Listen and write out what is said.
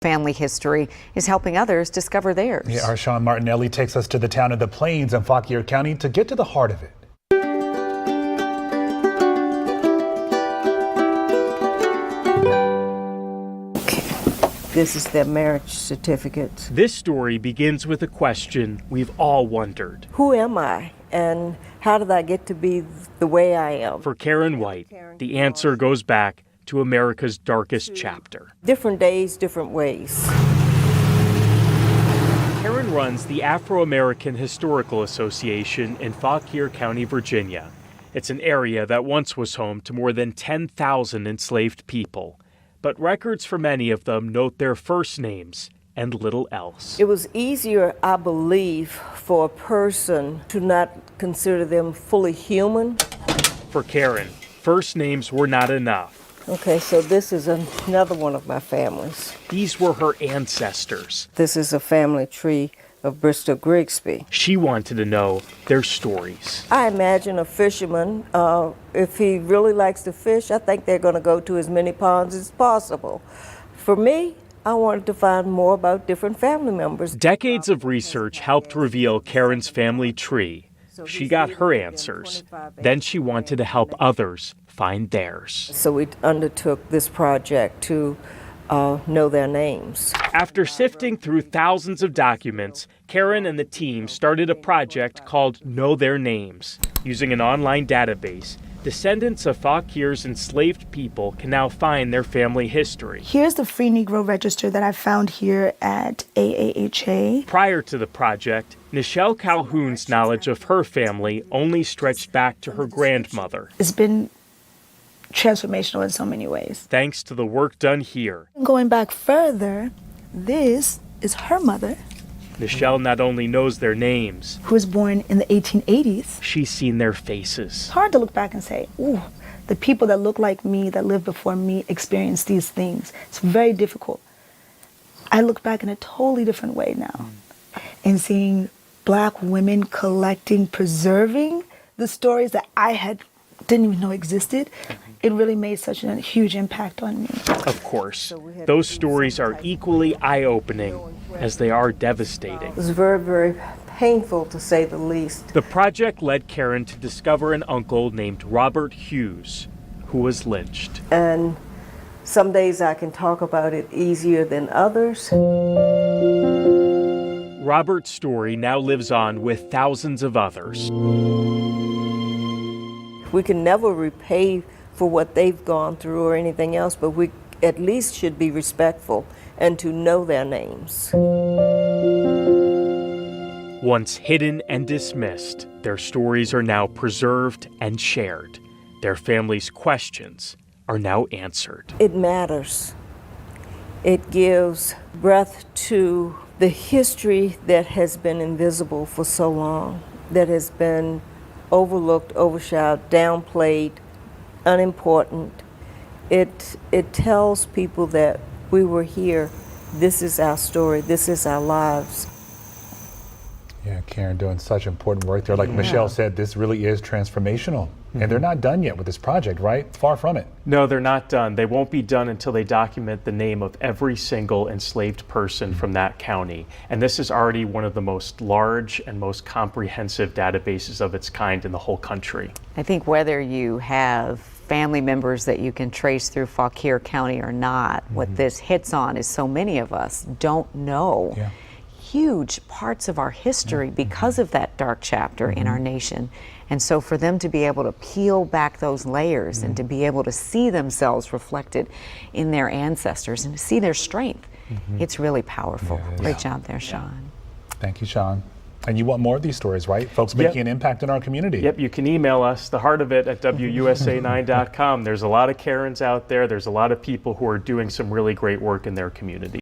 Family history is helping others discover theirs. Yeah, our Sean Martinelli takes us to the town of the Plains in Fauquier County to get to the heart of it. This is their marriage certificate. This story begins with a question we've all wondered. Who am I, and how did I get to be the way I am? For Karen White, the answer goes back to America's darkest chapter. Different days, different ways. Karen runs the Afro-American Historical Association in Fauquier County, Virginia. It's an area that once was home to more than 10,000 enslaved people. But records for many of them note their first names and little else. It was easier, I believe, for a person to not consider them fully human. For Karen, first names were not enough. Okay, so this is another one of my families. These were her ancestors. This is a family tree of Bristol Grigsby. She wanted to know their stories. I imagine a fisherman, if he really likes to fish, I think they're going to go to as many ponds as possible. For me, I wanted to find more about different family members. Decades of research helped reveal Karen's family tree. She got her answers. Then she wanted to help others find theirs. So we undertook this project to know their names. After sifting through thousands of documents, Karen and the team started a project called Know Their Names. Using an online database, descendants of Faukier's enslaved people can now find their family history. Here's the Free Negro Register that I found here at AAHA. Prior to the project, Nichelle Calhoun's knowledge of her family only stretched back to her grandmother. It's been transformational in so many ways. Thanks to the work done here. Going back further, this is her mother, Nichelle not only knows their names, who was born in the 1880s. she's seen their faces. It's hard to look back and say, ooh, the people that look like me, that lived before me, experienced these things. It's very difficult. I look back in a totally different way now. And seeing Black women collecting, preserving the stories that I didn't even know existed, it really made such a huge impact on me. Of course, those stories are equally eye-opening as they are devastating. It was very, very painful, to say the least. The project led Karen to discover an uncle named Robert Hughes, who was lynched. And some days I can talk about it easier than others. Robert's story now lives on with thousands of others. We can never repay for what they've gone through or anything else, but we at least should be respectful and to know their names. Once hidden and dismissed, their stories are now preserved and shared. Their families' questions are now answered. It matters. It gives breath to the history that has been invisible for so long, that has been overlooked, overshadowed, downplayed, unimportant. It tells people that we were here. This is our story. This is our lives. Yeah, Karen doing such important work there. Like Michelle said, this really is transformational. And they're not done yet with this project, right? Far from it. No, they're not done. They won't be done until they document the name of every single enslaved person from that county. And this is already one of the most large and most comprehensive databases of its kind in the whole country. I think whether you have family members that you can trace through Fauquier County or not, what this hits on is so many of us don't know huge parts of our history because of that dark chapter in our nation. And so for them to be able to peel back those layers and to be able to see themselves reflected in their ancestors and to see their strength, it's really powerful. Great job there, Sean. Thank you, Sean. And you want more of these stories, right? Folks making an impact in our community. Yep, you can email us, theheartofit at WUSA9.com. There's a lot of Karens out there. There's a lot of people who are doing some really great work in their community.